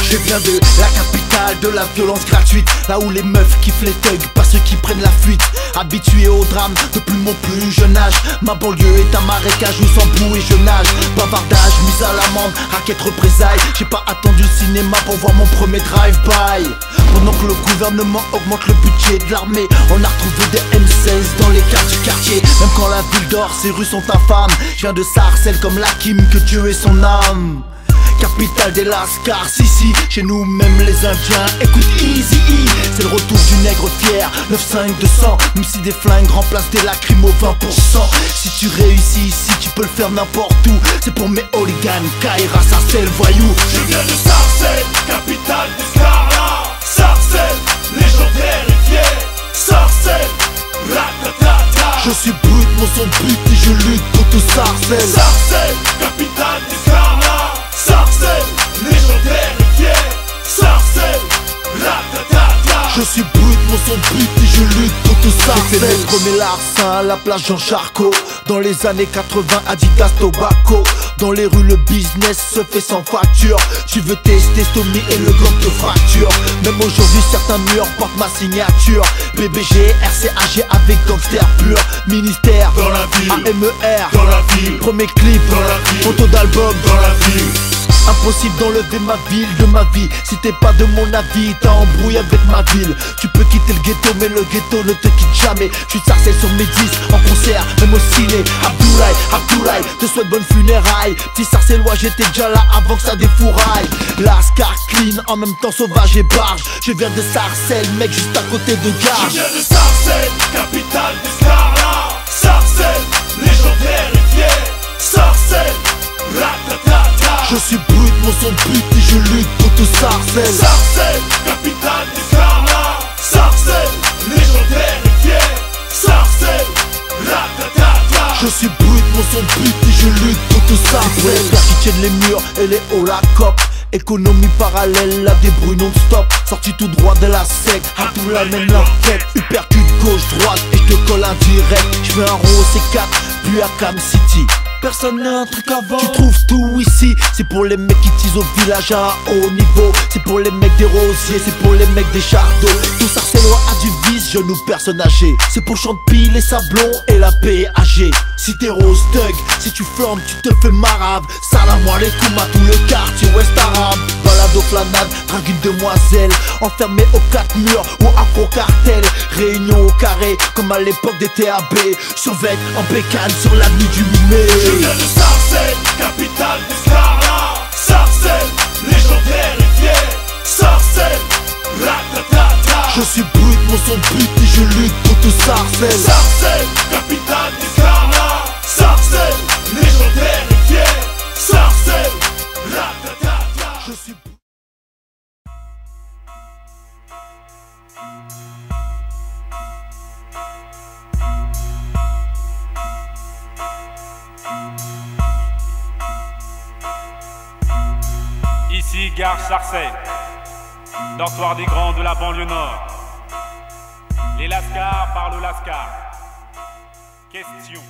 Je viens de la capitale de la violence gratuite, là où les meufs kiffent les thugs, pas ceux qui prennent la fuite. Habitué au drame depuis mon plus jeune âge, ma banlieue est un marécage où sans boue et je nage. Bavardage, mise à l'amende, raquette, représailles. J'ai pas attendu le cinéma pour voir mon premier drive-by. Pendant que le gouvernement augmente le budget de l'armée, on a retrouvé des M16 dans les quartiers. Même quand la ville dort, ces rues sont infâmes. Je viens de Sarcelles comme l'Hakim, que Dieu ait son âme. Capitale des Lascars, si, chez nous même les Indiens. Écoute Easy E, c'est le retour du nègre fier. 9-5 de sang, même si des flingues remplacent des lacrymos 20%. Si tu réussis ici, tu peux le faire n'importe où. C'est pour mes hooligans, Kaira, Sarcelles, voyou. Je viens de Sarcelles, capitale des Scarlats. Sarcelles, légendaire et fier. Sarcelles, ratatata. Je suis brut, mon son but et je lutte contre Sarcelles. Sarcelles, capitale des Scarlats. Sarcelles, légendaire et fier. Sarcelles, ratatata. Je suis brut, mon son but et je lutte contre Sarcelles. J'ai fait mes premiers larcins à la plage Jean Charcot. Dans les années 80, Adidas Tobacco. Dans les rues le business se fait sans facture. Tu veux tester Stomy et le gang te fracture. Même aujourd'hui certains murs portent ma signature. BBG, RCAG avec gangster pur. Ministère, dans la ville. AMER, dans la ville. premier clip, dans la ville. photo d'album, dans la ville. Impossible d'enlever ma ville de ma vie. Si t'es pas de mon avis, t'as embrouillé avec ma ville. Tu peux quitter le ghetto mais le ghetto ne te quitte jamais. Je suis Sarcelles sur mes 10, en concert, même au ciné. Abdoulaye, te souhaite bonne funérailles. Petit Sarcellois, j'étais déjà là avant que ça défouraille. Lascar clean, en même temps sauvage et barge. Je viens de Sarcelles, mec, juste à côté de Garges. Je viens de Sarcelles, capitale des Scarlats. Sarcelles, légendaire et fier. Sarcelles, ratatata. Je suis brut, mon son but et je lutte contre Sarcelles. Sarcelles, capitale des Scarlats. Sarcelles, légendaire et fier. Sarcelles, ratatata. Je suis brut, mon son but et je lutte contre Sarcelles. Pour les frères qui tiennent les murs et les hauts la cope. Économie parallèle, la débrouille non-stop. Sorti tout droit de la sec, à tout la même l'enquête. Uppercut gauche-droite et je te colle un direct. Je fais un rose C4, puis à Cam City. Personne n'a un truc avant. Tu trouves tout ici. C'est pour les mecs qui tisent au village à un haut niveau. C'est pour les mecs des rosiers, c'est pour les mecs des chardeaux. Tout Sarcellois a du vice, jeune ou personne âgée. C'est pour Chantepie, les sablons et la PAG. Si t'es rose thug, si tu flammes, tu te fais marave. Salam alaikum à tout le quartier ouest arabe. Balade aux flanades, drague une demoiselle. Enfermé aux 4 murs ou accro cartel. Réunion au carré, comme à l'époque des TAB. Survêt en bécane sur l'avenue du Mumé. Je viens de Sarcelles, capitale des Scarlats. Sarcelles, légendaire et fier. Sarcelles, ratatata. Je suis brut, mon son but et je lutte contre Sarcelles. Sarcelles, capitale des Scarlats. Sarcelles, légendaire et fier. Sarcelles, ratatata. Je suis Ici, gare Sarcelles, dortoir des grands de la banlieue nord. Les Lascars parlent au Lascar. Question.